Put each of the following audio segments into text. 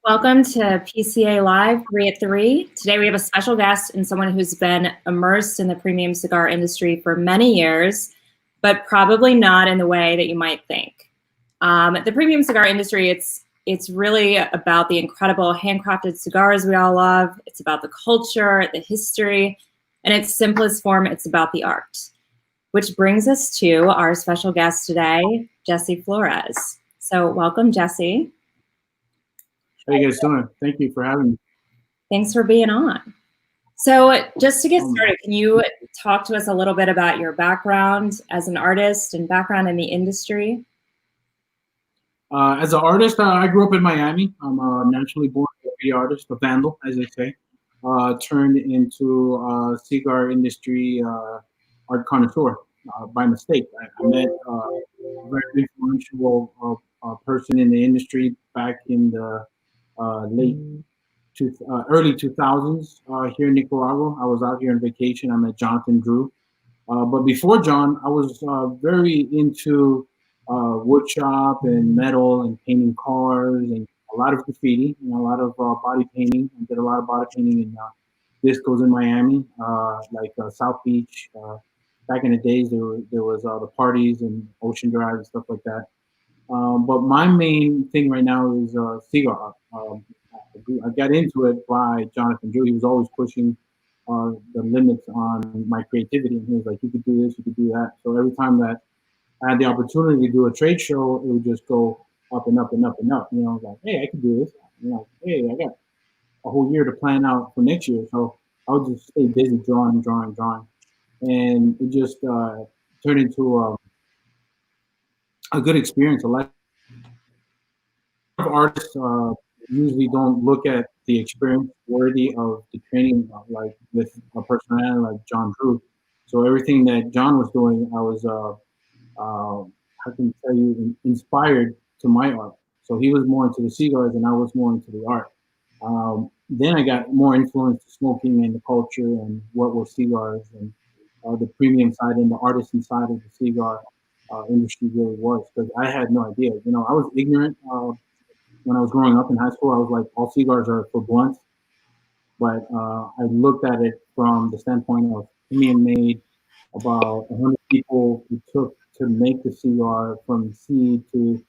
Welcome to PCA Live 3 at 3. Today we have a special guest and someone who's been immersed in the premium cigar industry for many years, but probably not in the way that you might think. The premium cigar industry, it's really about the incredible handcrafted cigars we all love. It's about the culture, the history, and its simplest form, it's about the art. Which brings us to our special guest today, Jessi Flores. So welcome, Jessi. How you guys doing? Thank you for having me. Thanks for being on. So just to get started, can you talk to us a little bit about your background as an artist and background in the industry? As an artist, I grew up in Miami. I'm a naturally born graffiti artist, a vandal, as they say. Turned into cigar industry art connoisseur by mistake. I met a very influential person in the industry back in the early 2000s here in Nicaragua. I was out here on vacation. I met Jonathan Drew. But before John, I was very into wood shop and metal and painting cars and a lot of graffiti and a lot of body painting. I did a lot of body painting in discos in Miami, like South Beach. Back in the days, there was the parties and Ocean Drive and stuff like that. But my main thing right now is CIGAR. I got into it by Jonathan Drew. He was always pushing the limits on my creativity. And he was like, you could do this, you could do that. So every time that I had the opportunity to do a trade show, it would just go up and up and up and up. You know, like, hey, I could do this. You know, hey, I got a whole year to plan out for next year. So I would just stay busy drawing. And it just turned into a good experience. A lot of artists usually don't look at the experience worthy of the training, like with a personality like John Drew. So everything that John was doing, I was, how can I tell you, inspired to my art. So he was more into the cigars and I was more into the art. Then I got more influence to smoking and the culture and what were cigars and the premium side and the artisan side of the cigar industry really was, because I had no idea. You know, I was ignorant. When I was growing up in high school, I was like, all cigars are for blunts. But I looked at it from the standpoint of premium made, about 100 people it took to make the cigar from seed to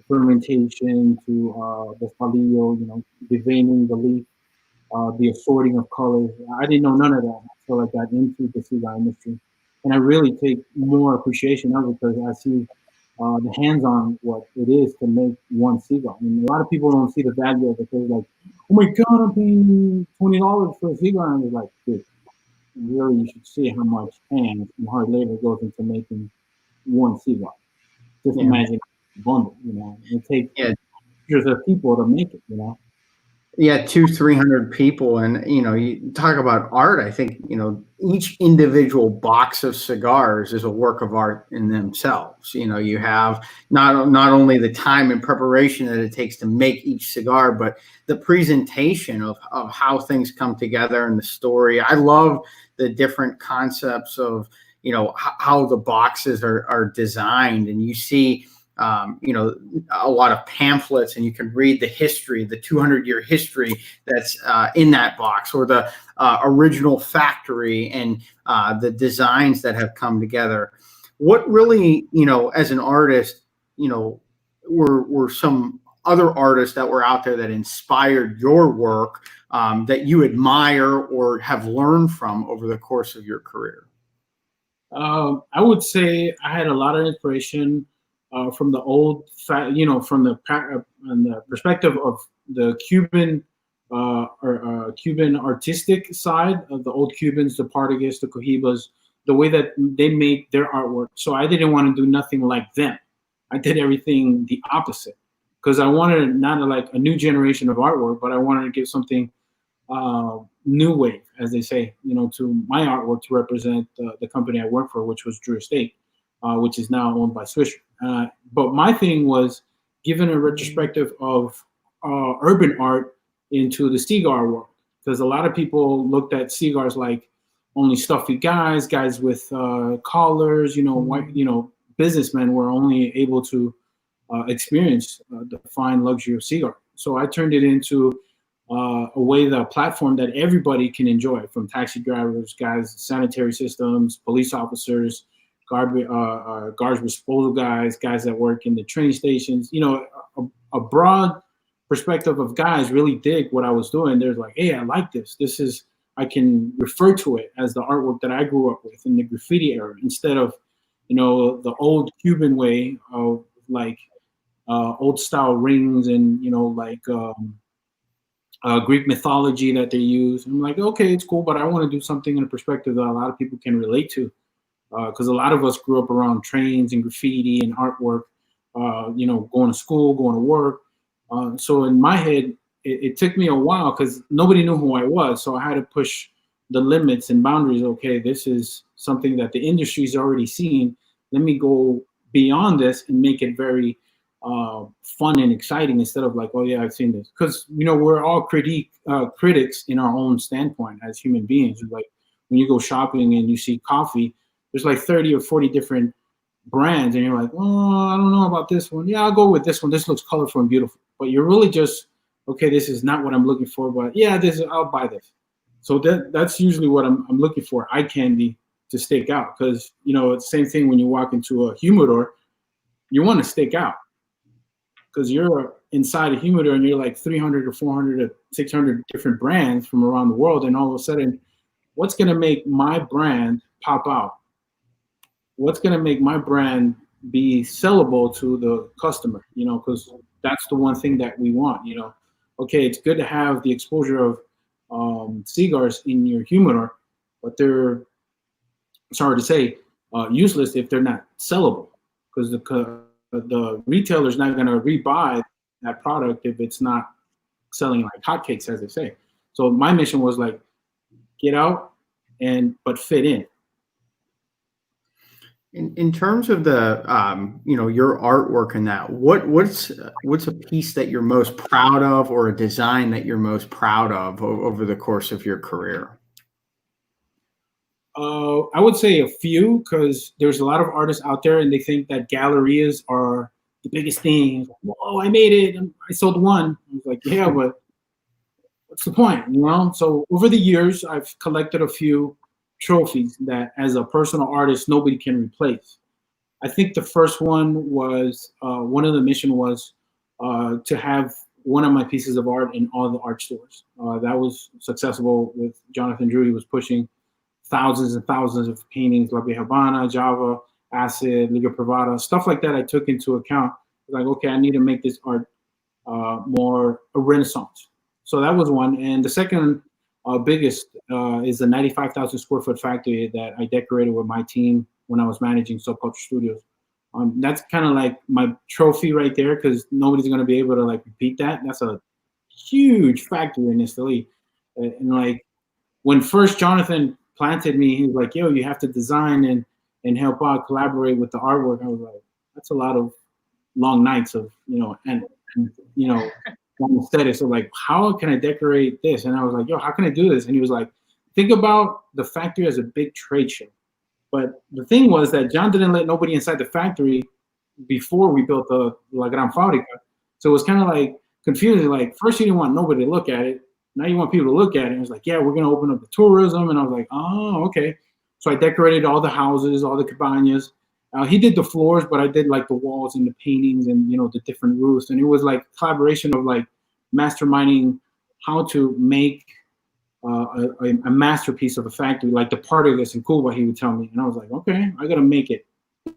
fermentation to the palillo, you know, deveining the leaf, the assorting of colors. I didn't know none of that until I got into the cigar industry. And I really take more appreciation of it because I see the hands-on what it is to make one cigar. I mean, a lot of people don't see the value of it. They're like, "Oh my God, I'm paying $20 for a cigar," and they're like, "Dude, really, you should see how much hands and hard labor goes into making one cigar. Just imagine a bundle, you know. It takes hundreds of people to make it, you know." Yeah, 200-300 people, and you know, you talk about art. I think each individual box of cigars is a work of art in themselves. You know, you have not only the time and preparation that it takes to make each cigar, but the presentation of how things come together and the story. I love the different concepts of how the boxes are designed, and you see a lot of pamphlets, and you can read the history, the 200-year history that's in that box, or the original factory and the designs that have come together. What really, as an artist, were some other artists that were out there that inspired your work that you admire or have learned from over the course of your career? I would say I had a lot of inspiration from the old, from the perspective of the Cuban Cuban artistic side of the old Cubans, the Partagas, the Cohibas, the way that they made their artwork. So I didn't want to do nothing like them. I did everything the opposite because I wanted not like a new generation of artwork, but I wanted to give something new wave, as they say, to my artwork to represent the company I work for, which was Drew Estate, which is now owned by Swisher. But my thing was given a retrospective of urban art into the cigar world, because a lot of people looked at cigars like only stuffy guys with collars, white, businessmen were only able to experience the fine luxury of cigar. So I turned it into the platform that everybody can enjoy, from taxi drivers, guys, sanitary systems, police officers, garbage disposal guys that work in the train stations. A broad perspective of guys really dig what I was doing. They're like, hey, I like this. I can refer to it as the artwork that I grew up with in the graffiti era, instead of, the old Cuban way of like old style rings and, Greek mythology that they use. I'm like, okay, it's cool, but I want to do something in a perspective that a lot of people can relate to. Because a lot of us grew up around trains and graffiti and artwork, going to school, going to work. So in my head, it took me a while because nobody knew who I was. So I had to push the limits and boundaries. Okay, this is something that the industry's already seen. Let me go beyond this and make it very fun and exciting, instead of like, oh yeah, I've seen this. Because, we're all critics in our own standpoint as human beings. Like when you go shopping and you see coffee, there's like 30 or 40 different brands, and you're like, oh, I don't know about this one. Yeah, I'll go with this one. This looks colorful and beautiful. But you're really just, okay, this is not what I'm looking for, but yeah, I'll buy this. So that's usually what I'm looking for, eye candy to stake out. Because, it's the same thing when you walk into a humidor, you want to stake out. Because you're inside a humidor and you're like 300 or 400 or 600 different brands from around the world. And all of a sudden, what's going to make my brand pop out? What's going to make my brand be sellable to the customer? Because that's the one thing that we want. Okay, it's good to have the exposure of CIGARs in your humidor, but they're, sorry to say, useless if they're not sellable, because the retailer's not going to rebuy that product if it's not selling like hotcakes, as they say. So my mission was like, get out but fit in. In terms of the your artwork and that, what's a piece that you're most proud of, or a design that you're most proud of over the course of your career? I would say a few, because there's a lot of artists out there and they think that gallerias are the biggest thing. Whoa, I made it! I sold one. I was like, yeah, but what's the point? So over the years, I've collected a few trophies that, as a personal artist, nobody can replace. I think the first one was, one of the mission was to have one of my pieces of art in all the art stores. That was successful with Jonathan Drew. He was pushing thousands and thousands of paintings, La Habana, Java, Acid, Liga Privada, stuff like that. I took into account, like, okay, I need to make this art more a renaissance. So that was one. And the second biggest is the 95,000 square foot factory that I decorated with my team when I was managing Subculture Studios. That's kind of like my trophy right there, because nobody's going to be able to like repeat that. That's a huge factory in Italy. And like when first Jonathan planted me, he was like, yo, you have to design and help out, collaborate with the artwork. I was like, that's a lot of long nights of, and aesthetics. So like, how can I decorate this? And I was like, yo, how can I do this? And he was like, think about the factory as a big trade show. But the thing was that John didn't let nobody inside the factory before we built the La Gran Fábrica. So it was kind of like confusing. Like, first you didn't want nobody to look at it. Now you want people to look at it. And it was like, yeah, we're going to open up the tourism. And I was like, oh, okay. So I decorated all the houses, all the cabanas. He did the floors, but I did like the walls and the paintings and, the different roofs. And it was like collaboration of like masterminding how to make a masterpiece of a factory, like the Partagas and Cuba, he would tell me. And I was like, okay, I got to make it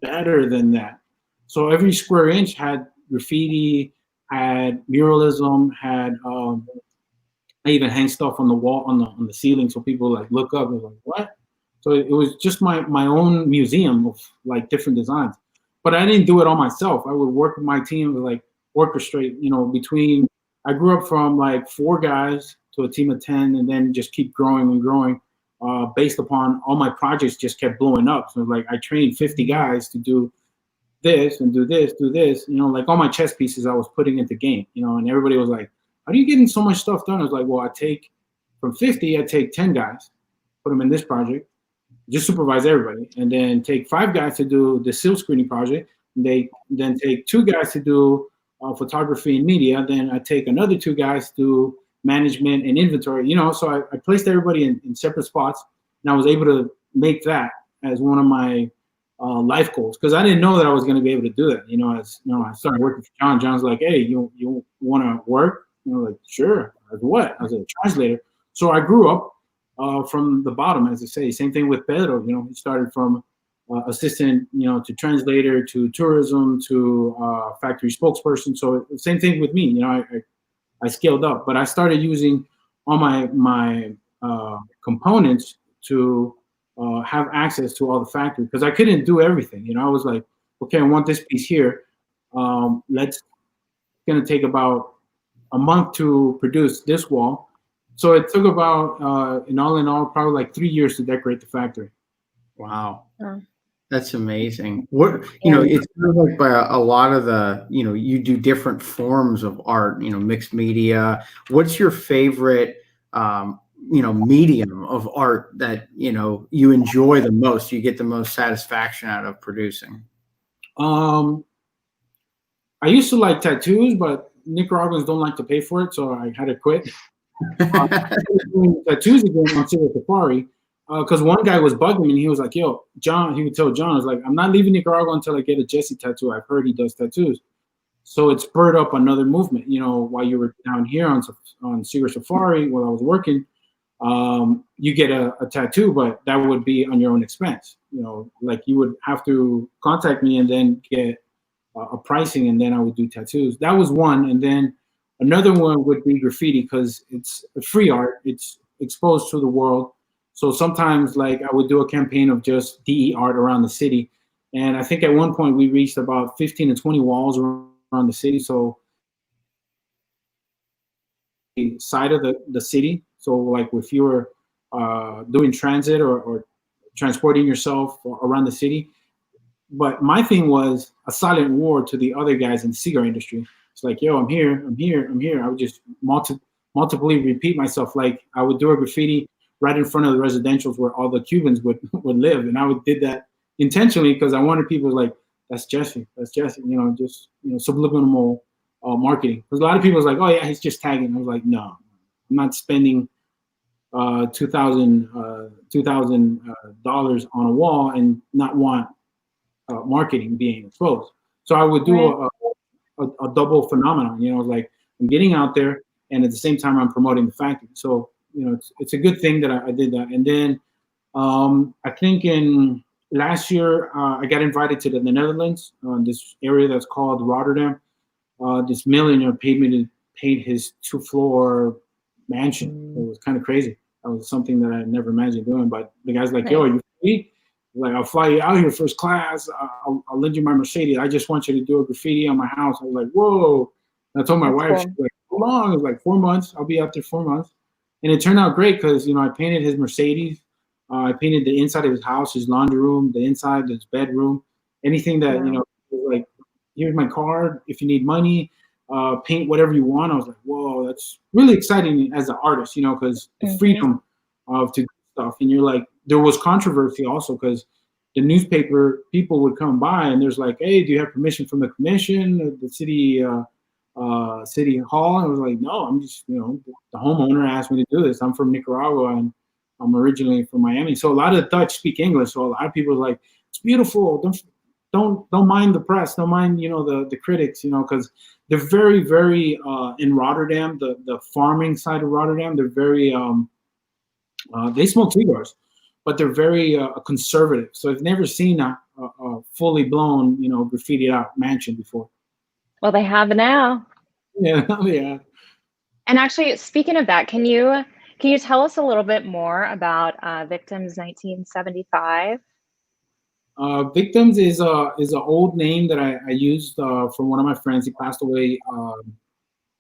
better than that. So every square inch had graffiti, had muralism, had I even hang stuff on the wall, on the ceiling, so people like look up and like, what? So it was just my own museum of like different designs. But I didn't do it all myself. I would work with my team to like orchestrate, between, I grew up from like 4 guys to a team of 10, and then just keep growing and growing based upon all my projects just kept blowing up. So like I trained 50 guys to do this and do this, like all my chess pieces I was putting into game, and everybody was like, how are you getting so much stuff done? I was like, well, I take from 50, I take 10 guys, put them in this project, just supervise everybody, and then take 5 guys to do the silk screening project. They then take 2 guys to do photography and media. Then I take another 2 guys to management and inventory. So I placed everybody in separate spots, and I was able to make that as one of my life goals, because I didn't know that I was going to be able to do that. As I started working for John. John's like, "Hey, you want to work?" Like, sure. Like, what? I was a translator. So I grew up from the bottom, as I say. Same thing with Pedro. He started from assistant, to translator, to tourism, to factory spokesperson. So same thing with me. I scaled up, but I started using all my components to have access to all the factory, because I couldn't do everything. I was like, okay, I want this piece here. It's gonna take about a month to produce this wall. So it took about, in all, probably like 3 years to decorate the factory. Wow. That's amazing. It's kind of like by a lot of the, you do different forms of art, mixed media. What's your favorite, medium of art that, you enjoy the most, you get the most satisfaction out of producing? I used to like tattoos, but Nicaraguans don't like to pay for it, so I had to quit. Doing tattoos again on Silver Safari, because one guy was bugging me, and he was like, "Yo, John," he would tell John, "I was like, I'm not leaving Nicaragua until I get a Jessi tattoo. I've heard he does tattoos." So it spurred up another movement. While you were down here on Silver Safari, while I was working, you get a tattoo, but that would be on your own expense. Like you would have to contact me and then get a pricing, and then I would do tattoos. That was one, and then another one would be graffiti, because it's a free art. It's exposed to the world. So sometimes, like, I would do a campaign of just DE art around the city, and I think at one point we reached about 15 to 20 walls around the city. So the side of the city. So like if you were doing transit or transporting yourself around the city. But my thing was a silent war to the other guys in the cigar industry. It's like, yo, I'm here. I would just multiply repeat myself. Like I would do a graffiti right in front of the residentials where all the Cubans would live. And I did that intentionally because I wanted people like, that's Jessi, just subliminal marketing. Because a lot of people was like, oh yeah, he's just tagging. I was like, no, I'm not spending $2,000 on a wall and not want marketing being exposed. So I would do a double phenomenon. Like I'm getting out there, and at the same time I'm promoting the factory. So it's a good thing that I did that. And then I think in last year I got invited to the Netherlands, this area that's called Rotterdam. This millionaire paid me to paint his 2-floor mansion. It was kind of crazy. That was something that I never imagined doing. But the guy's like, yo, are you free? Like, I'll fly you out here first class. I'll lend you my Mercedes. I just want you to do a graffiti on my house. I was like, whoa. And I told my wife, she's like, how long? It was like 4 months. I'll be out there 4 months. And it turned out great because, I painted his Mercedes. I painted the inside of his house, his laundry room, the inside, his bedroom, anything that, like, here's my card. If you need money, paint whatever you want. I was like, whoa, that's really exciting as an artist, because the freedom of to do stuff. And you're like, there was controversy also because the newspaper people would come by and there's like, hey, do you have permission from the commission, the city hall? And I was like, no, I'm just, the homeowner asked me to do this. I'm from Nicaragua and I'm originally from Miami. So a lot of the Dutch speak English. So a lot of people are like, it's beautiful. Don't mind the press. Don't mind, the critics, because they're very, very in Rotterdam, the farming side of Rotterdam, they're very they smoke cigars, but they're very conservative. So I've never seen a fully blown, graffitied out mansion before. Well, they have now. Yeah, yeah. And actually, speaking of that, can you tell us a little bit more about Victims 1975? Victims is an old name that I used from one of my friends. He passed away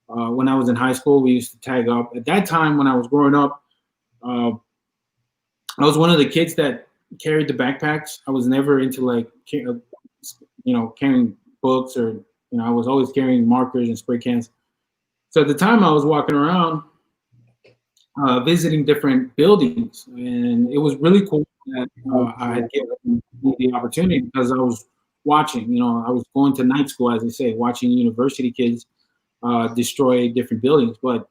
when I was in high school. We used to tag up. At that time, when I was growing up, I was one of the kids that carried the backpacks. I was never into like, carrying books or, I was always carrying markers and spray cans. So at the time I was walking around visiting different buildings, and it was really cool that I had given me the opportunity because I was watching. You know, I was going to night school, as they say, watching university kids destroy different buildings. But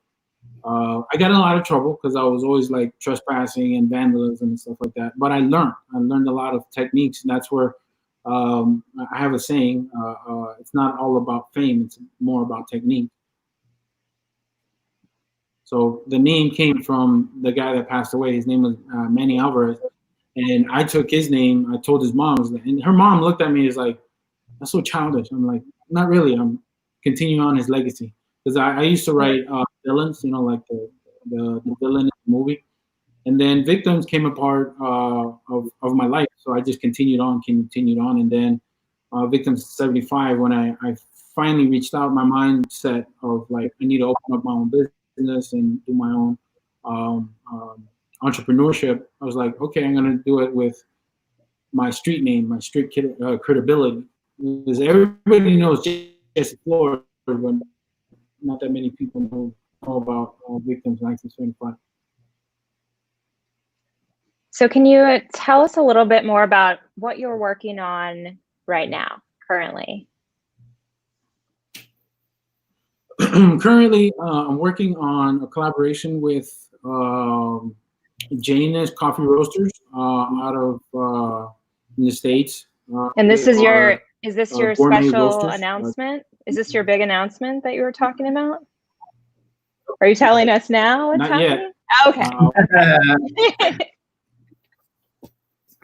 I got in a lot of trouble because I was always like trespassing and vandalism and stuff like that. But I learned a lot of techniques, and that's where I have a saying: it's not all about fame; it's more about technique. So the name came from the guy that passed away. His name was Manny Alvarez, and I took his name. I told his mom, and her mom looked at me as like, "That's so childish." I'm like, "Not really. I'm continuing on his legacy." Because I used to write villains, you know, like the villain in the movie, and then victims came a part of my life. So I just continued on, and then Victims 75. When I finally reached out, my mindset of like I need to open up my own business and do my own entrepreneurship. I was like, okay, I'm gonna do it with my street name, my street credibility, because everybody knows Jessi Flores, but not that many people know about Victims 1975. So can you tell us a little bit more about what you're working on right now, currently? Currently, I'm working on a collaboration with Janus Coffee Roasters out of in the States. And this is your, is this your special roasters. announcement? Is this your big announcement that you were talking about? Are you telling us now what's Not happening? yet. Okay.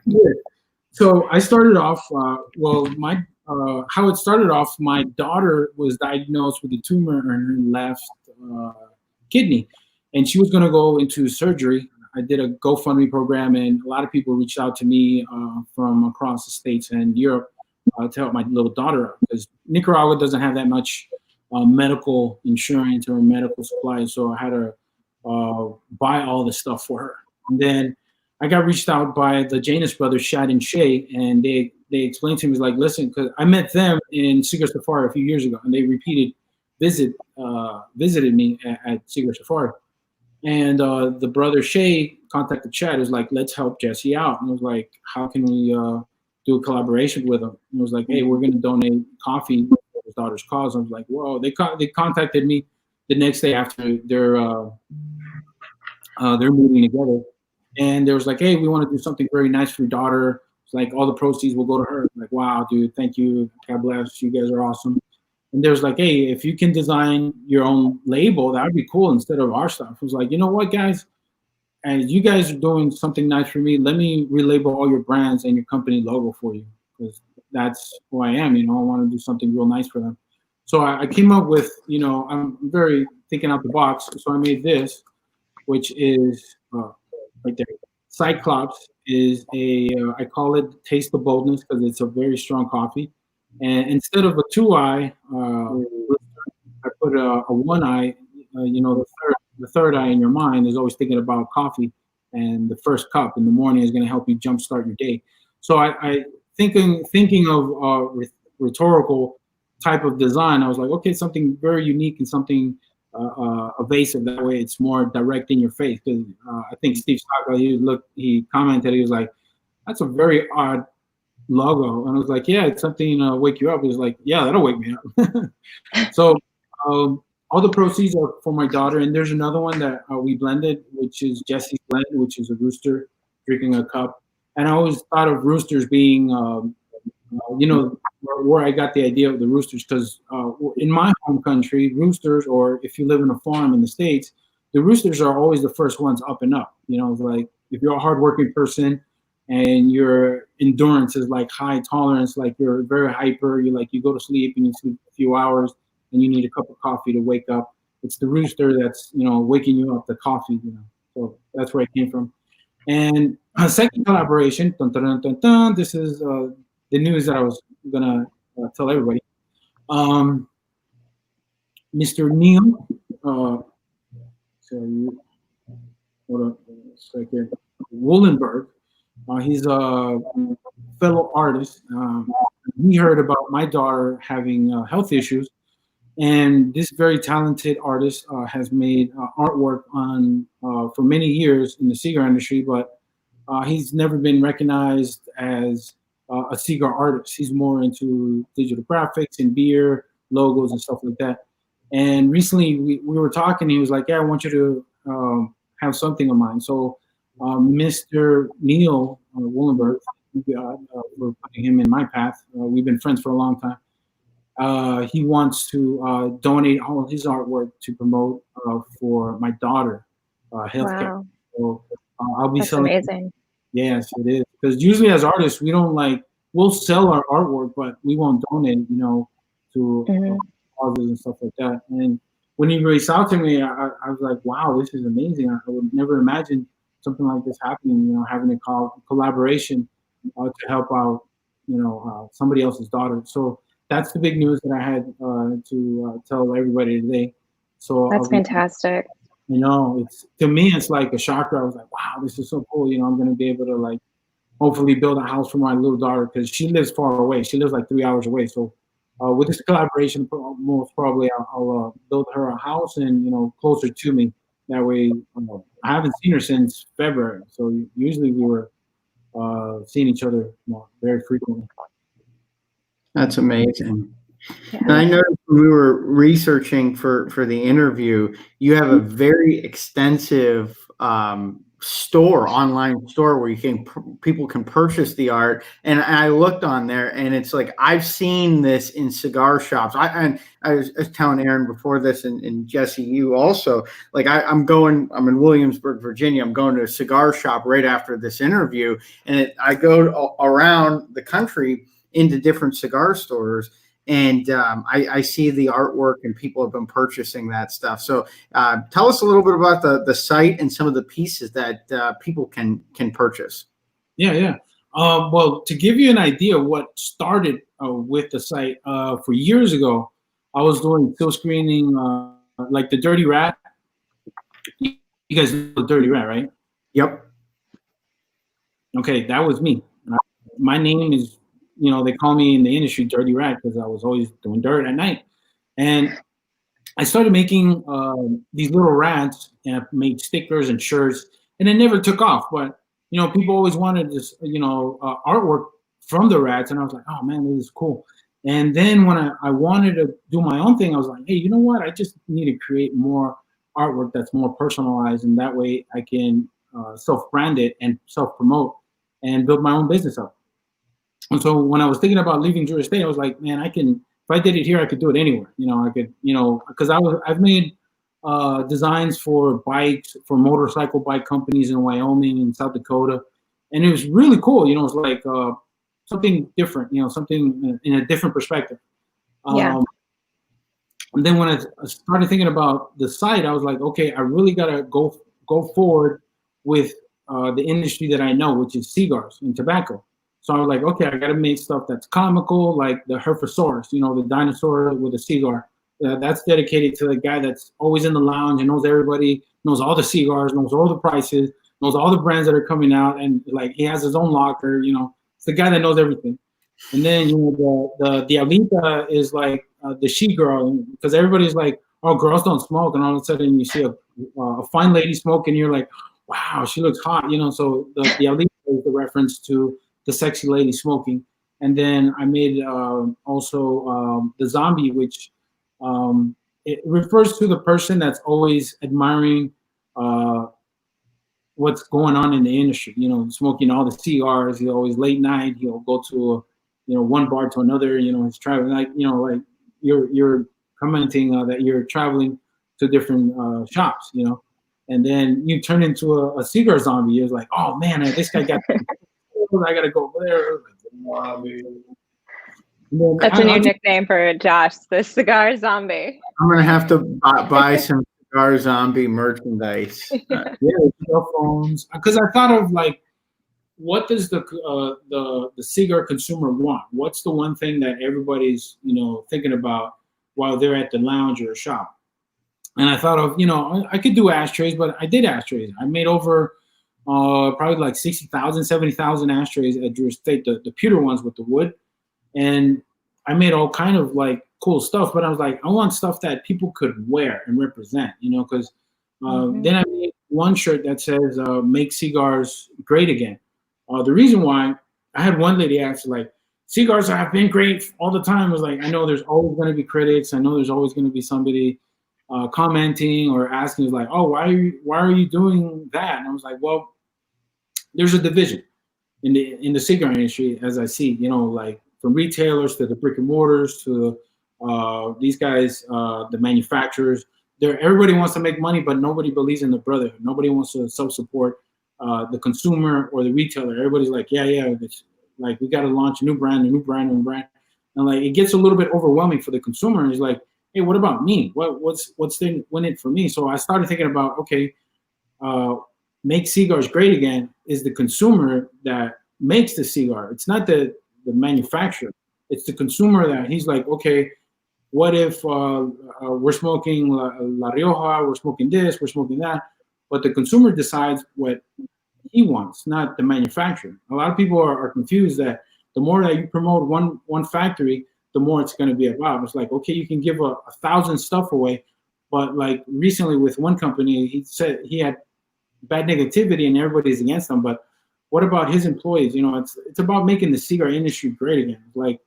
Yeah. So I started off, my how it started off, my daughter was diagnosed with a tumor in her left kidney, and she was going to go into surgery. I did a GoFundMe program, and a lot of people reached out to me from across the States and Europe to help my little daughter out, because Nicaragua doesn't have that much medical insurance or medical supplies, so I had to buy all the stuff for her. And then I got reached out by the Janus brothers, Shad and Shay, and they explained to me, like, listen, because I met them in CIGAR Safari a few years ago, and they visited me at CIGAR Safari. And the brother Shay contacted Chad. It was like, let's help Jessi out. And I was like, how can we do a collaboration with him? And it was like, hey, we're going to donate coffee for his daughter's cause. I was like, whoa. They contacted me the next day after their meeting together. And there was like, hey, we want to do something very nice for your daughter. It's like all the proceeds will go to her. I'm like, wow, dude, thank you. God bless. You guys are awesome. And there's like, hey, if you can design your own label, that would be cool instead of our stuff. It was like, you know what, guys? As you guys are doing something nice for me, let me relabel all your brands and your company logo for you, because that's who I am. You know, I want to do something real nice for them. So I came up with, you know, I'm very thinking out the box. So I made this, which is right there. Cyclops is I call it Taste the Boldness, because it's a very strong coffee. And instead of a 2-eye, I put a 1-eye. You know, the third eye in your mind is always thinking about coffee, and the first cup in the morning is going to help you jumpstart your day. So I thinking of rhetorical type of design, I was like, okay, something very unique and something evasive. That way, it's more direct in your face. Because I think Steve Saka, he commented, he was like, "That's a very odd logo," and I was like, "Yeah, it's something wake you up." He was like, "Yeah, that'll wake me up." So all the proceeds are for my daughter, and there's another one that we blended, which is Jessi's blend, which is a rooster drinking a cup. And I always thought of roosters being, you know, where I got the idea of the roosters, because in my home country, roosters, or if you live in a farm in the States, the roosters are always the first ones up and up. You know, like if you're a hardworking person and your endurance is like high tolerance, like you're very hyper, you go to sleep and you sleep a few hours and you need a cup of coffee to wake up. It's the rooster that's, you know, waking you up, the coffee, you know. So that's where it came from. And a second collaboration, dun, dun, dun, dun, dun, this is the news that I was gonna tell everybody. Mr. Neil, so hold on a second, Wollenberg, he's a fellow artist. He heard about my daughter having health issues, and this very talented artist has made artwork on for many years in the CIGAR industry, but he's never been recognized as a cigar artist. He's more into digital graphics and beer logos and stuff like that. And recently we were talking. He was like, "Yeah, I want you to have something of mine." So Mr. Neil Woolenberg, we're putting him in my path. We've been friends for a long time. He wants to donate all of his artwork to promote for my daughter healthcare. Wow. So I'll be That's selling. amazing. Yes, it is. Because usually as artists, we don't we'll sell our artwork, but we won't donate, to causes and stuff like that. And when he reached out to me, I was like, wow, this is amazing. I would never imagine something like this happening, having a collaboration to help out, somebody else's daughter. So that's the big news that I had to tell everybody today. So that's fantastic. It's, to me, it's like a shocker. I was like, wow, this is so cool. I'm going to be able to hopefully build a house for my little daughter, because she lives far away. She lives 3 hours away. So with this collaboration, most probably I'll build her a house and, closer to me. That way, I haven't seen her since February. So usually we were seeing each other very frequently. That's amazing. Yeah. And I noticed when we were researching for the interview, you have a very extensive online store where people can purchase the art. And I looked on there, and it's like, I've seen this in cigar shops. I was telling Aaron before this, and Jessi, you also, I'm in Williamsburg, Virginia. I'm going to a cigar shop right after this interview, and I go around the country into different cigar stores. And I see the artwork, and people have been purchasing that stuff. So tell us a little bit about the site and some of the pieces that people can purchase. Yeah. Well, to give you an idea what started with the site, for years ago, I was doing still screening like the Dirty Rat. You guys know the Dirty Rat, right? Yep. Okay, that was me. My name is, they call me in the industry Dirty Rat because I was always doing dirt at night. And I started making these little rats, and I made stickers and shirts, and it never took off. But, people always wanted this, artwork from the rats. And I was like, oh man, this is cool. And then when I wanted to do my own thing, I was like, hey, you know what? I just need to create more artwork that's more personalized. And that way I can self-brand it and self-promote and build my own business up. And so when I was thinking about leaving Jewish State, I was like, man, if I did it here, I could do it anywhere. I could, because I've made designs for bikes, for motorcycle bike companies in Wyoming and South Dakota. And it was really cool. It was like something different, something in a different perspective. Yeah. And then when I started thinking about the site, I was like, okay, I really got to go forward with the industry that I know, which is cigars and tobacco. So I was like, okay, I got to make stuff that's comical, like the Herphosaurus, the dinosaur with a cigar. That's dedicated to the guy that's always in the lounge and knows everybody, knows all the cigars, knows all the prices, knows all the brands that are coming out, and he has his own locker. It's the guy that knows everything. And then the Diablita is like the she girl, because everybody's like, oh, girls don't smoke, and all of a sudden you see a fine lady smoking, and you're like, wow, she looks hot. So the Diablita is the reference to the sexy lady smoking. And then I made also the zombie, which it refers to the person that's always admiring what's going on in the industry, smoking all the cigars. He's always late night. He'll go to one bar to another, he's traveling, you're commenting that you're traveling to different shops, and then you turn into a cigar zombie. You're like, oh man, this guy got I gotta go over there. That's a new nickname for Josh, the cigar zombie. I'm gonna have to buy some cigar zombie merchandise. Yeah, cell phones. Because I thought of what does the cigar consumer want? What's the one thing that everybody's thinking about while they're at the lounge or shop? And I thought of I could do ashtrays, but I did ashtrays. I made over probably 60,000, 70,000 ashtrays at Jewish State, the pewter ones with the wood. And I made all kind of cool stuff, but I was like, I want stuff that people could wear and represent, because then I made one shirt that says, make cigars great again. The reason why I had one lady ask like, cigars have been great all the time. I was like, I know there's always going to be critics. I know there's always going to be somebody commenting or asking like, oh, why are you doing that? And I was like, well, there's a division in the cigar industry, as I see, like from retailers to the brick and mortars to these guys, the manufacturers. Everybody wants to make money, but nobody believes in the brotherhood. Nobody wants to self-support the consumer or the retailer. Everybody's like, yeah, it's like we got to launch a new brand, and like it gets a little bit overwhelming for the consumer. And he's like, hey, what about me? What's in it for me? So I started thinking about, okay, make cigars great again is the consumer that makes the cigar. It's not the manufacturer. It's the consumer that he's like, okay, what if we're smoking La Rioja, we're smoking this, we're smoking that, but the consumer decides what he wants, not the manufacturer. A lot of people are confused that the more that you promote one factory, the more it's going to be about. It's like, okay, you can give 1,000 stuff away, but like recently with one company, he said he had bad negativity and everybody's against them, but what about his employees? It's about making the cigar industry great again. Like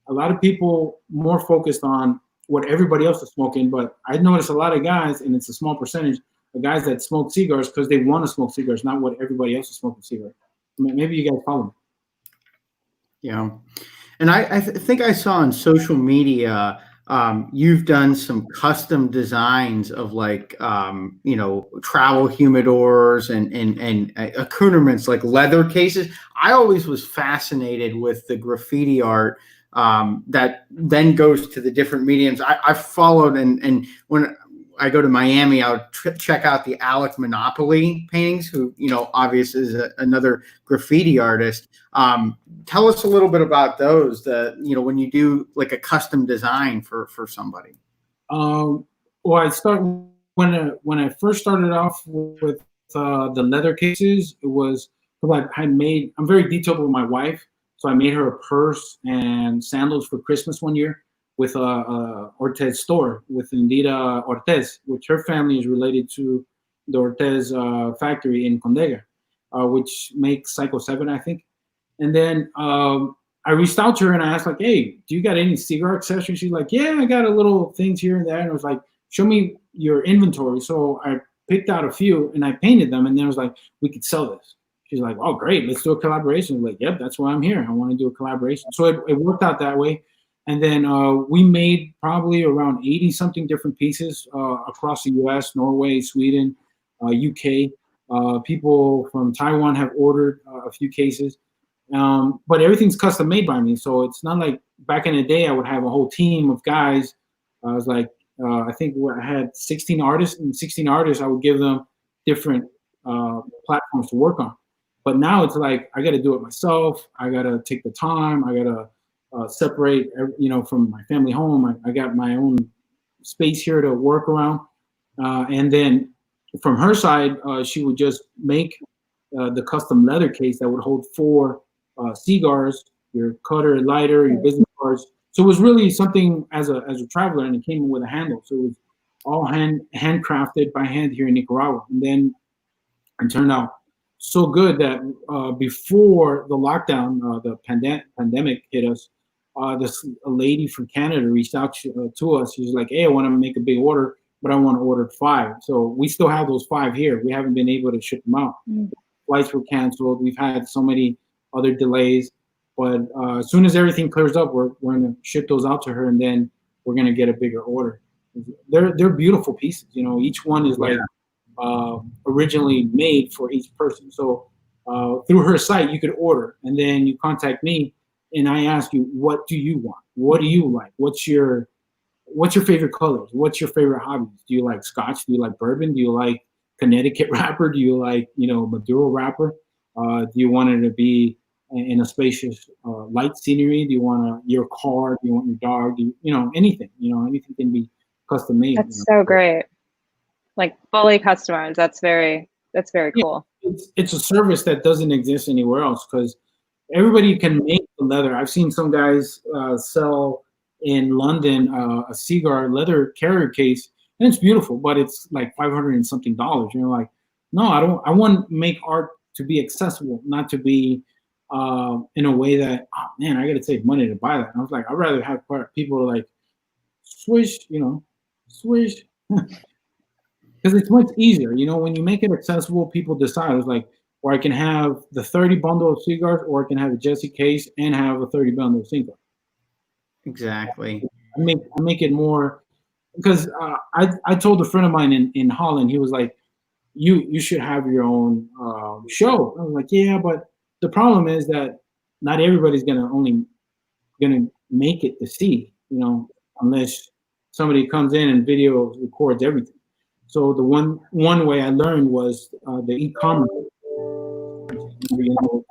a lot of people more focused on what everybody else is smoking, but I noticed a lot of guys, and it's a small percentage of guys that smoke cigars because they want to smoke cigars, not what everybody else is smoking cigars. Maybe you guys follow me. Yeah. And I think I saw on social media, you've done some custom designs of like, travel humidors and accoutrements like leather cases. I always was fascinated with the graffiti art that then goes to the different mediums. I followed and when I go to Miami, I'll check out the Alec Monopoly paintings, who, obviously is another graffiti artist. Tell us a little bit about those, when you do like a custom design for somebody. Well, when I first started off with the leather cases, it was like I'm very detailed with my wife. So I made her a purse and sandals for Christmas one year with a Ortez store with Indira Ortez, which her family is related to the Ortez factory in Condega, which makes Psycho 7, I think. And then I reached out to her and I asked like, hey, do you got any cigar accessories? She's like, yeah, I got a little things here and there. And I was like, show me your inventory. So I picked out a few and I painted them. And then I was like, we could sell this. She's like, oh, great, let's do a collaboration. I'm like, yep, that's why I'm here. I want to do a collaboration. So it worked out that way. And then we made probably around 80 something different pieces across the US, Norway, Sweden, UK. People from Taiwan have ordered a few cases. But everything's custom made by me. So it's not like back in the day, I would have a whole team of guys. I was like, I think I had 16 artists, and 16 artists, I would give them different platforms to work on. But now it's like, I got to do it myself. I got to take the time. I got to separate, from my family home. I got my own space here to work around. And then from her side, she would just make the custom leather case that would hold 4 cigars, your cutter, lighter, your business cards. So it was really something as a traveler, and it came with a handle. So it was all handcrafted by hand here in Nicaragua. And then it turned out so good that before the lockdown, the pandemic hit us, a lady from Canada reached out to us. She's like, hey, I want to make a big order, but I want to order 5. So we still have those 5 here. We haven't been able to ship them out. Flights were canceled. We've had so many other delays. But as soon as everything clears up, we're going to ship those out to her, and then we're going to get a bigger order. They're beautiful pieces. Each one is like originally made for each person. So through her site, you could order, and then you contact me, and I ask you, what do you want? What do you like? What's your favorite colors? What's your favorite hobbies? Do you like Scotch? Do you like bourbon? Do you like Connecticut wrapper? Do you like, Maduro wrapper? Do you want it to be in a spacious light scenery? Do you want your car? Do you want your dog? Do you, anything? Anything can be custom made. That's so great. Like fully customized. That's very cool. It's a service that doesn't exist anywhere else, because everybody can make the leather. I've seen some guys sell in London a cigar leather carrier case, and it's beautiful, but it's like $500 and something. Like, no, I want to make art to be accessible, not to be in a way that, oh man, I got to save money to buy that. And I was like, I'd rather have people like swish, swish, because it's much easier. When you make it accessible, people decide. It's like, or I can have the 30 bundle of cigars, or I can have a Jessi case and have a 30 bundle of cigars. Exactly. I make it more, because I told a friend of mine in Holland, he was like, you should have your own show. I was like, yeah, but the problem is that not everybody's gonna make it to see, unless somebody comes in and video records everything. So the one way I learned was the e-commerce,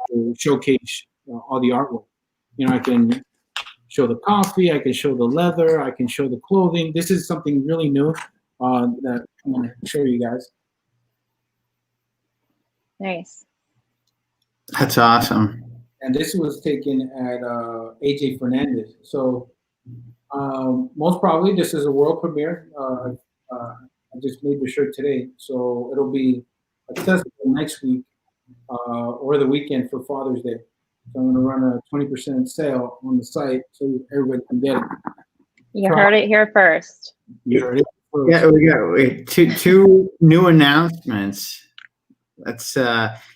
to showcase all the artwork. I can show the coffee, I can show the leather, I can show the clothing. This is something really new that I want to show you guys. Nice. That's awesome. And this was taken at AJ Fernandez. So most probably this is a world premiere. I just made the shirt today, so it'll be accessible next week or the weekend for Father's Day. So I'm going to run a 20% sale on the site so everybody can get it. You heard it here first. You heard it first. Yeah, we got two new announcements. That's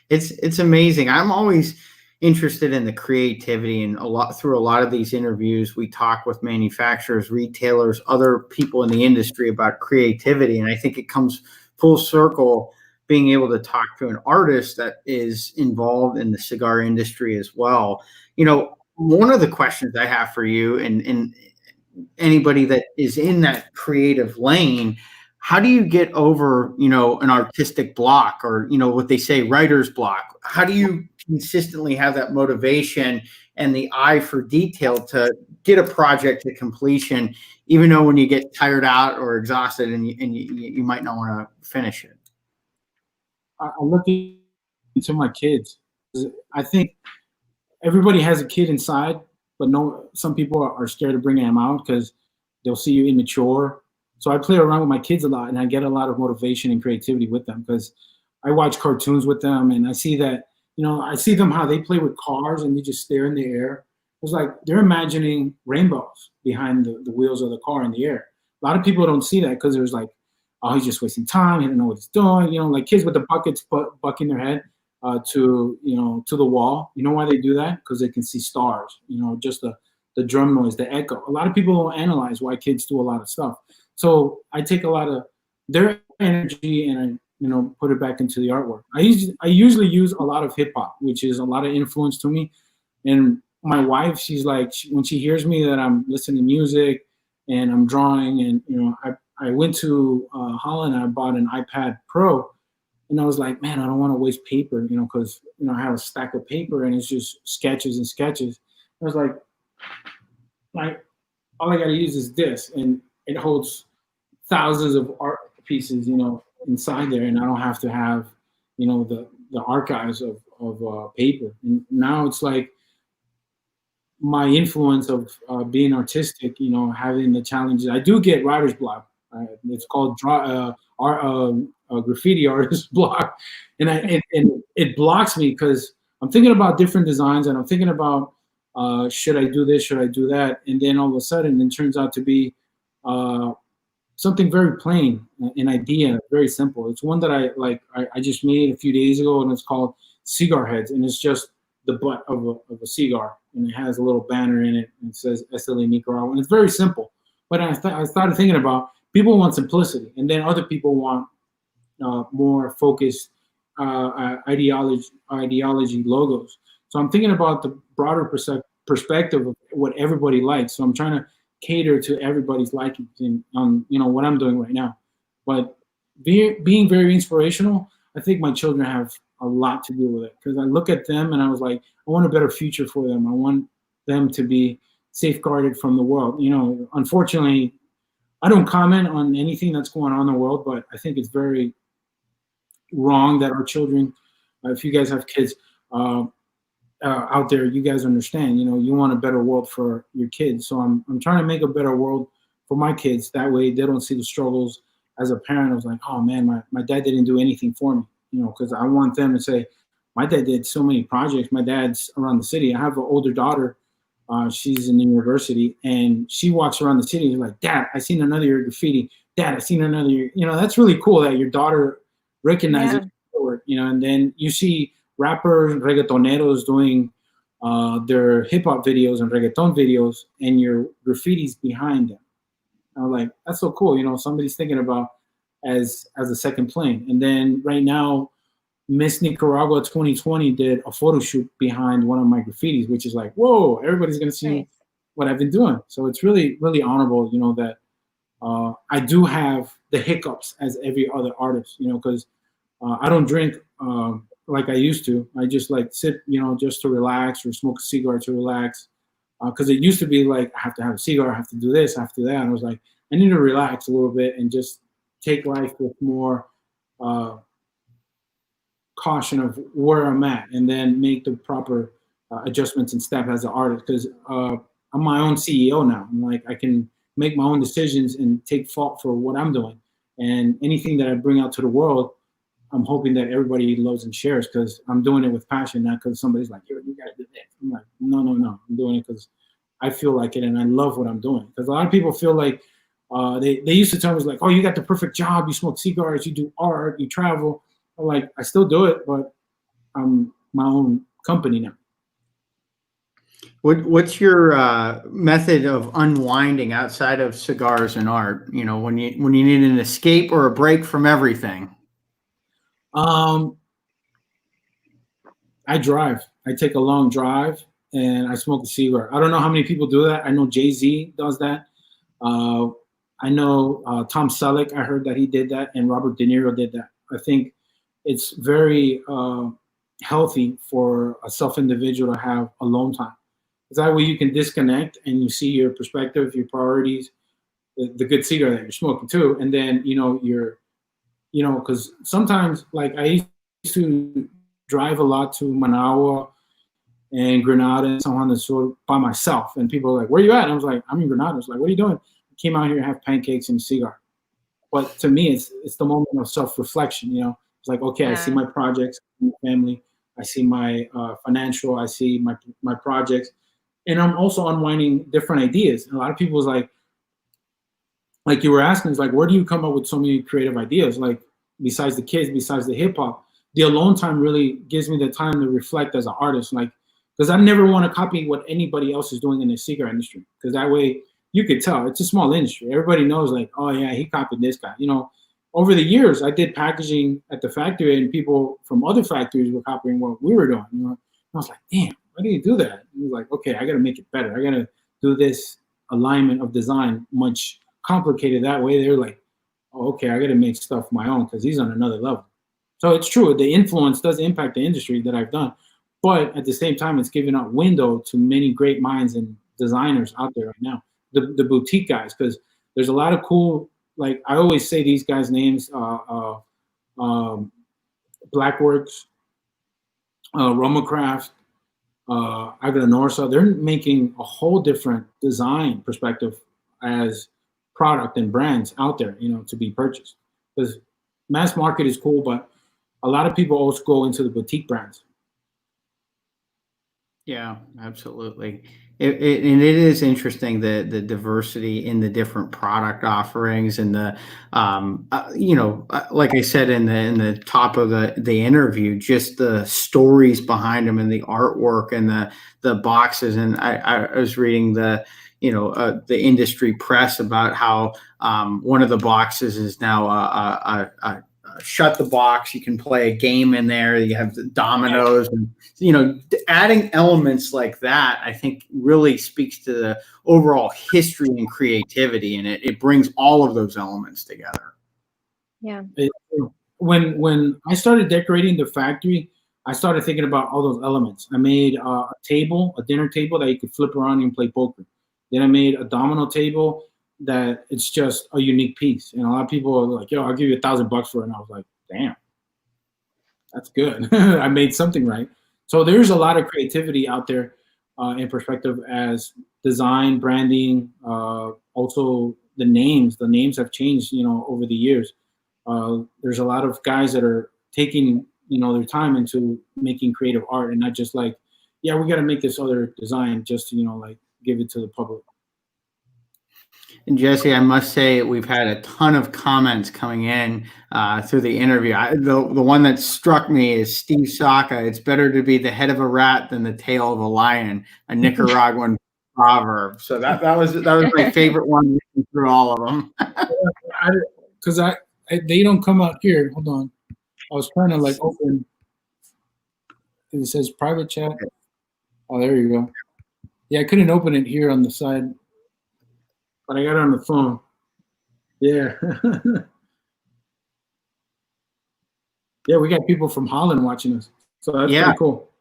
it's amazing. I'm always interested in the creativity, and through a lot of these interviews, we talk with manufacturers, retailers, other people in the industry about creativity, and I think it comes full circle being able to talk to an artist that is involved in the cigar industry as well. One of the questions I have for you and anybody that is in that creative lane, how do you get over, an artistic block, or, what they say, writer's block? How do you consistently have that motivation and the eye for detail to get a project to completion, even though when you get tired out or exhausted and you might not want to finish it? I look into my kids. I think everybody has a kid inside, but some people are scared to bring them out because they'll see you immature. So I play around with my kids a lot, and I get a lot of motivation and creativity with them because I watch cartoons with them, and I see that, I see them how they play with cars and they just stare in the air. It's like they're imagining rainbows behind the wheels of the car in the air. A lot of people don't see that because there's like, oh, he's just wasting time. He doesn't know what he's doing. Like kids with the buckets bucking their head to the wall. You know why they do that? Because they can see stars. Just the drum noise, the echo. A lot of people don't analyze why kids do a lot of stuff. So I take a lot of their energy and I put it back into the artwork. I usually use a lot of hip hop, which is a lot of influence to me. And my wife, she's like, when she hears me that I'm listening to music and I'm drawing, and I went to Holland and I bought an iPad Pro, and I was like, man, I don't want to waste paper, because I have a stack of paper and it's just sketches and sketches. I was like all I got to use is this, and it holds thousands of art pieces, inside there, and I don't have to have, the archives of paper. And now it's like my influence of being artistic, having the challenges. I do get writer's block. It's called graffiti artist block, and it blocks me because I'm thinking about different designs, and I'm thinking about should I do this, should I do that, and then all of a sudden it turns out to be something very plain, an idea, very simple. It's one that I just made a few days ago, and it's called Cigar Heads, and it's just the butt of a cigar, and it has a little banner in it, and it says SLA Nicaragua, and it's very simple. But I started thinking about, people want simplicity, and then other people want more focused ideology logos. So I'm thinking about the broader perspective of what everybody likes. So I'm trying to cater to everybody's liking on what I'm doing right now. But being very inspirational, I think my children have a lot to do with it, because I look at them and I was like, I want a better future for them. I want them to be safeguarded from the world. Unfortunately, I don't comment on anything that's going on in the world, but I think it's very wrong that our children, if you guys have kids out there, you guys understand, you want a better world for your kids. So I'm trying to make a better world for my kids. That way they don't see the struggles. As a parent, I was like, oh man, my dad didn't do anything for me, because I want them to say, my dad did so many projects. My dad's around the city. I have an older daughter. She's in university, and she walks around the city. And like, Dad, I seen another year of graffiti. Dad, I seen another year. You know, that's really cool that your daughter recognizes your work. You know, and then you see rappers, reggaetoneros doing their hip hop videos and reggaeton videos, and your graffiti's behind them. I'm like, that's so cool. You know, somebody's thinking about as a second plane. And then right now, Miss Nicaragua 2020 did a photo shoot behind one of my graffitis, which is like, whoa, everybody's gonna see what I've been doing. So it's really, really honorable, you know, that I do have the hiccups as every other artist, you know, because I don't drink like I used to. I just like sit, you know, just to relax or smoke a cigar to relax. Because it used to be like, I have to have a cigar, I have to do this, I have to do that. And I was like, I need to relax a little bit and just take life with more caution of where I'm at, and then make the proper adjustments and step as an artist. Because I'm my own CEO now. I'm like, I can make my own decisions and take fault for what I'm doing. And anything that I bring out to the world, I'm hoping that everybody loves and shares, because I'm doing it with passion, not because somebody's like, you gotta do this. I'm like, no. I'm doing it because I feel like it and I love what I'm doing. Because a lot of people feel like they used to tell me like, oh, you got the perfect job, you smoke cigars, you do art, you travel. I'm like, I still do it, but I'm my own company now. What's your method of unwinding outside of cigars and art? You know, when you need an escape or a break from everything. I drive. I take a long drive and I smoke a cigar. I don't know how many people do that. I know Jay-Z does that. I know Tom Selleck, I heard that he did that, and Robert De Niro did that. I think it's very healthy for a self-individual to have alone time. Because that way you can disconnect and you see your perspective, your priorities, the good cigar that you're smoking too. And then, you know, because sometimes, like, I used to drive a lot to Managua and Grenada and so on and so on by myself. And people are like, where are you at? And I was like, I'm in Grenada. I was like, what are you doing? I came out here to have pancakes and a cigar. But to me, it's the moment of self-reflection, you know. It's like, okay, I see my projects, my family, I see my financial, I see my projects. And I'm also unwinding different ideas. And a lot of people is like you were asking, is like, where do you come up with so many creative ideas? Like, besides the kids, besides the hip hop, the alone time really gives me the time to reflect as an artist. Like, because I never want to copy what anybody else is doing in the cigar industry. Because that way you could tell it's a small industry. Everybody knows, like, oh yeah, he copied this guy. You know, over the years, I did packaging at the factory, and people from other factories were copying what we were doing. You know, and I was like, damn, why do you do that? And he was like, okay, I got to make it better. I got to do this alignment of design much complicated that way. They're like, oh, okay, I got to make stuff my own because he's on another level. So it's true. The influence does impact the industry that I've done. But at the same time, it's giving out window to many great minds and designers out there right now. The boutique guys, because there's a lot of cool, like I always say these guys' names, Blackworks, Romacraft, Agrinorsa, they're making a whole different design perspective as product and brands out there, you know, to be purchased. Because mass market is cool, but a lot of people also go into the boutique brands. Yeah, absolutely. And it is interesting the diversity in the different product offerings and the like I said in the top of the interview, just the stories behind them and the artwork and the boxes. And I was reading the industry press about how one of the boxes is now a shut the box. You can play a game in there. You have the dominoes, and adding elements like that, I think really speaks to the overall history and creativity, and it brings all of those elements together. Yeah. When I started decorating the factory, I started thinking about all those elements. I made a dinner table that you could flip around and play poker. Then I made a domino table that it's just a unique piece. And a lot of people are like, yo, I'll give you $1,000 for it. And I was like, damn, that's good. I made something right. So there's a lot of creativity out there in perspective as design, branding, also the names. The names have changed, over the years. There's a lot of guys that are taking their time into making creative art, and not just like, yeah, we got to make this other design just to, like give it to the public. And Jessi, I must say we've had a ton of comments coming in through the interview. The one that struck me is Steve Saka. It's better to be the head of a rat than the tail of a lion, a Nicaraguan proverb. So that was my favorite one through all of them. Because they don't come out here. Hold on, I was trying to like open. It says private chat. Oh, there you go. Yeah, I couldn't open it here on the side, but I got it on the phone. Yeah. Yeah, we got people from Holland watching us, so that's pretty cool.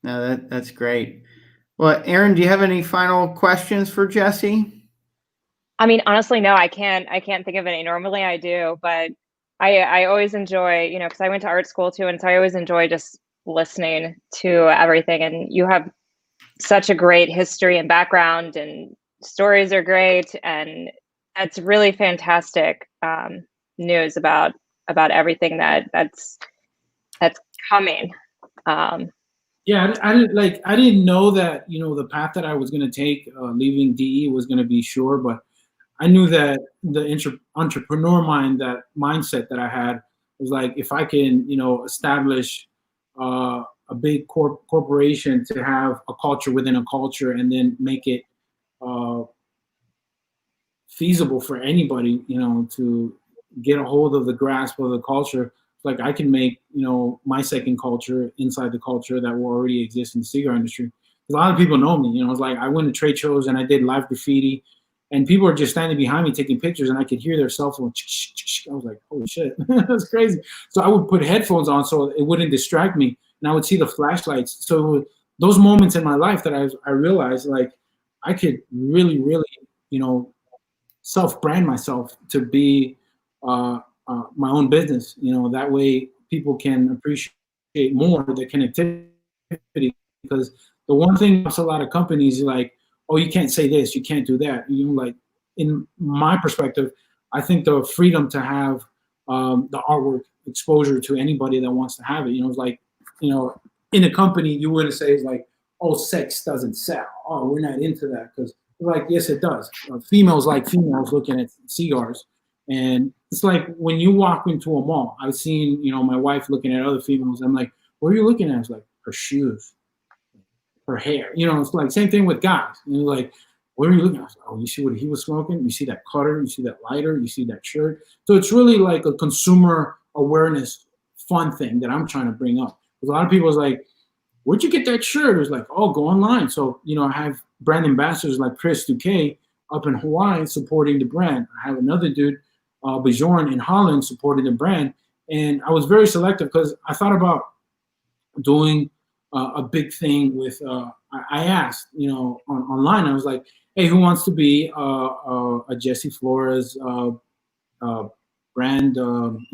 No, that's great. Well, Aaron, do you have any final questions for Jessi? I mean, honestly, no, I can't think of any. Normally I do, but I always enjoy, because I went to art school too, and so I always enjoy just listening to everything. And you have such a great history and background, and stories are great, and it's really fantastic news about everything that's coming. Yeah, I didn't know that the path that I was going to take, leaving DE, was going to be sure, but I knew that the entrepreneur mindset that I had was like, if I can establish a big corporation to have a culture within a culture, and then make it feasible for anybody to get a hold of the grasp of the culture. Like, I can make my second culture inside the culture that will already exist in the cigar industry. A lot of people know me. It's like I went to trade shows and I did live graffiti, and people are just standing behind me taking pictures, and I could hear their cell phone. I was like, holy shit, that's crazy. So I would put headphones on so it wouldn't distract me, and I would see the flashlights. So those moments in my life that I realized, like, I could really, really, self-brand myself to be my own business. That way people can appreciate more the connectivity, because the one thing a lot of companies is like, oh, you can't say this, you can't do that. Like, in my perspective, I think the freedom to have the artwork exposure to anybody that wants to have it. It's like, in a company, you wouldn't say it's like, oh, sex doesn't sell. Oh, we're not into that. Because, like, yes, it does. Females like females looking at cigars. And it's like when you walk into a mall, I've seen, my wife looking at other females. I'm like, what are you looking at? It's like, her shoes, her hair. It's like same thing with guys. Like, what are you looking at? Like, oh, you see what he was smoking? You see that cutter? You see that lighter? You see that shirt? So it's really like a consumer awareness fun thing that I'm trying to bring up. Because a lot of people is like, where'd you get that shirt? It was like, oh, go online. So, I have brand ambassadors like Chris Duque up in Hawaii supporting the brand. I have another dude, Bjorn in Holland, supporting the brand. And I was very selective because I thought about doing a big thing with, I asked, online, I was like, hey, who wants to be a Jessi Flores brand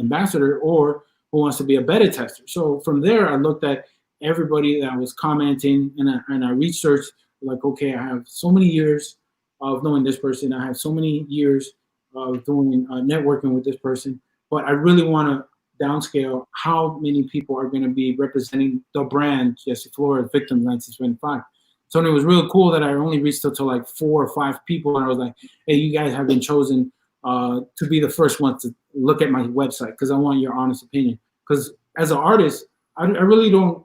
ambassador, or who wants to be a beta tester? So from there, I looked at everybody that was commenting, and I researched, like, okay, I have so many years of knowing this person. I have so many years of doing networking with this person, but I really want to downscale how many people are going to be representing the brand Jessi Flores Victims 1925. So it was really cool that I only reached out to like 4 or 5 people, and I was like, hey, you guys have been chosen to be the first ones to look at my website, because I want your honest opinion. Because as an artist, I really don't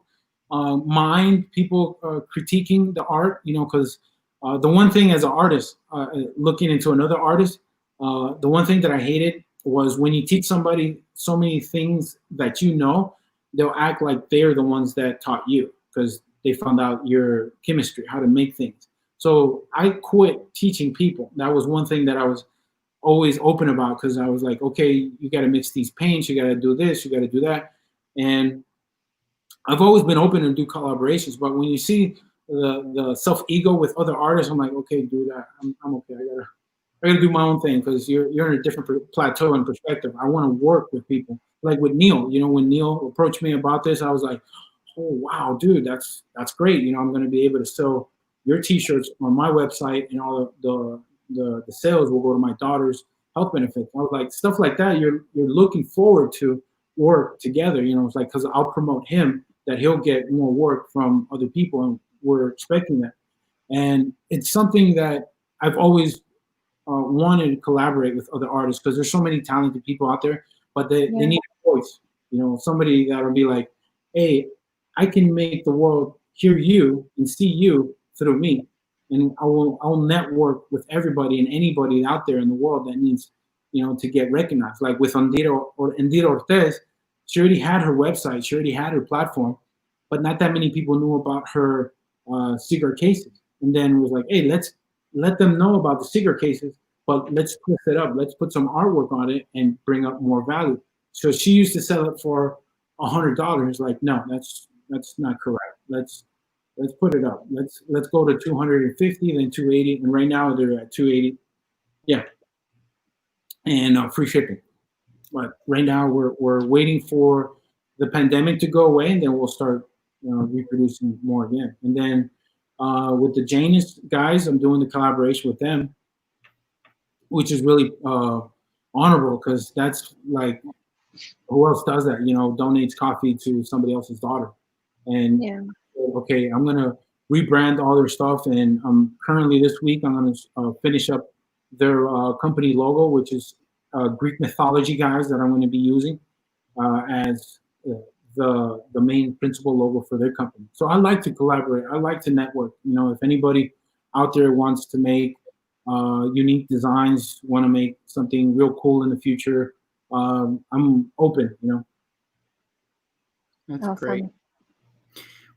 mind people critiquing the art, because the one thing as an artist, looking into another artist, the one thing that I hated was when you teach somebody so many things that they'll act like they're the ones that taught you, because they found out your chemistry, how to make things. So I quit teaching people. That was one thing that I was always open about, because I was like, okay, you got to mix these paints, you got to do this, you got to do that. And I've always been open to do collaborations, but when you see the self-ego with other artists, I'm like, okay, dude, I'm okay. I gotta do my own thing, because you're in a different plateau and perspective. I want to work with people. Like with Neil, when Neil approached me about this, I was like, oh wow, dude, that's great. I'm gonna be able to sell your T-shirts on my website, and all the sales will go to my daughter's health benefits. I was like, stuff like that you're looking forward to work together. It's like, because I'll promote him, that he'll get more work from other people, and we're expecting that. And it's something that I've always wanted to collaborate with other artists, because there's so many talented people out there, but they need a voice. Somebody that will be like, hey, I can make the world hear you and see you through me, and I'll network with everybody and anybody out there in the world that needs to get recognized. Like with Andira Ortez, she already had her website, she already had her platform, but not that many people knew about her CIGAR cases. And then it was like, hey, let's let them know about the CIGAR cases, but let's twist it up. Let's put some artwork on it and bring up more value. So she used to sell it for $100. Like, no, that's not correct. Let's put it up. Let's go to 250, then 280, and right now they're at 280. Yeah, and free shipping. But right now we're waiting for the pandemic to go away, and then we'll start reproducing more again. And then with the Janus guys, I'm doing the collaboration with them, which is really honorable, because that's like, who else does that? Donates coffee to somebody else's daughter. And okay, I'm gonna rebrand all their stuff, and currently this week I'm gonna finish up their company logo, which is Greek mythology guys that I'm going to be using as the main principal logo for their company. So I like to collaborate. I like to network. If anybody out there wants to make unique designs, want to make something real cool in the future, I'm open. That's awesome. Great.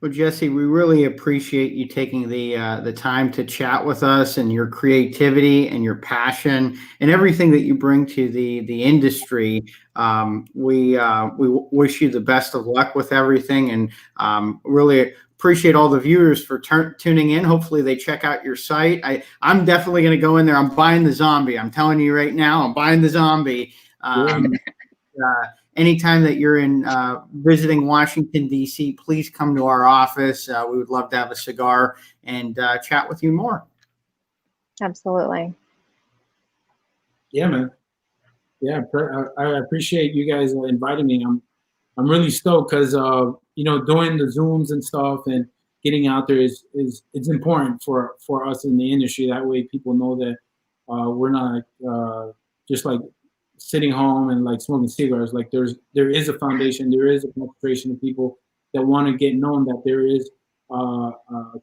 Well, Jessi, we really appreciate you taking the time to chat with us, and your creativity and your passion and everything that you bring to the industry. We wish you the best of luck with everything, and really appreciate all the viewers for tuning in. Hopefully they check out your site. I'm definitely going to go in there. I'm buying the zombie. I'm telling you right now, I'm buying the zombie. Anytime that you're in visiting Washington, D.C., please come to our office. We would love to have a cigar and chat with you more. Absolutely. Yeah, man. Yeah, I appreciate you guys inviting me. I'm really stoked, because doing the Zooms and stuff and getting out there is it's important for us in the industry. That way people know that we're not just like sitting home and like smoking cigars. Like there is a foundation, there is a concentration of people that want to get known that there is a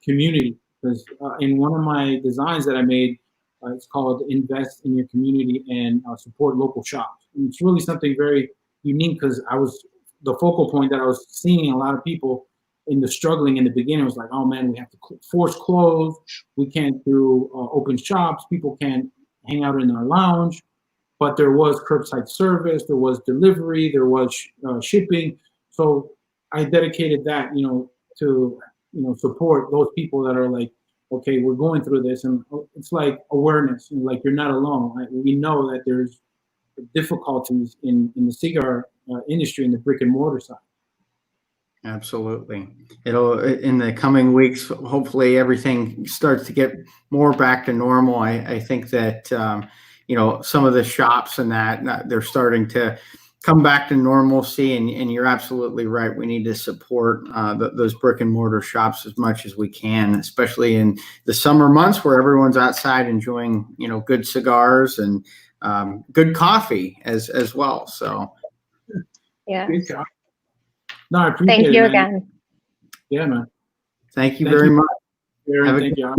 community. Because in one of my designs that I made, it's called Invest in Your Community and Support Local Shops. And it's really something very unique, because I was the focal point that I was seeing a lot of people in the struggling in the beginning. Was like, oh man, we have to force close. We can't do open shops. People can't hang out in our lounge. But there was curbside service, there was delivery, there was shipping. So I dedicated that, to support those people that are like, okay, we're going through this, and it's like awareness, and like you're not alone. We know that there's difficulties in the cigar industry, in the brick and mortar side. Absolutely. It'll, in the coming weeks, hopefully everything starts to get more back to normal. I think that some of the shops and that they're starting to come back to normalcy, and you're absolutely right. We need to support those brick and mortar shops as much as we can, especially in the summer months where everyone's outside enjoying, good cigars and good coffee as well. So, yeah. No, I appreciate it. Thank you man. again. Yeah, man. Thank you very much. Thank you.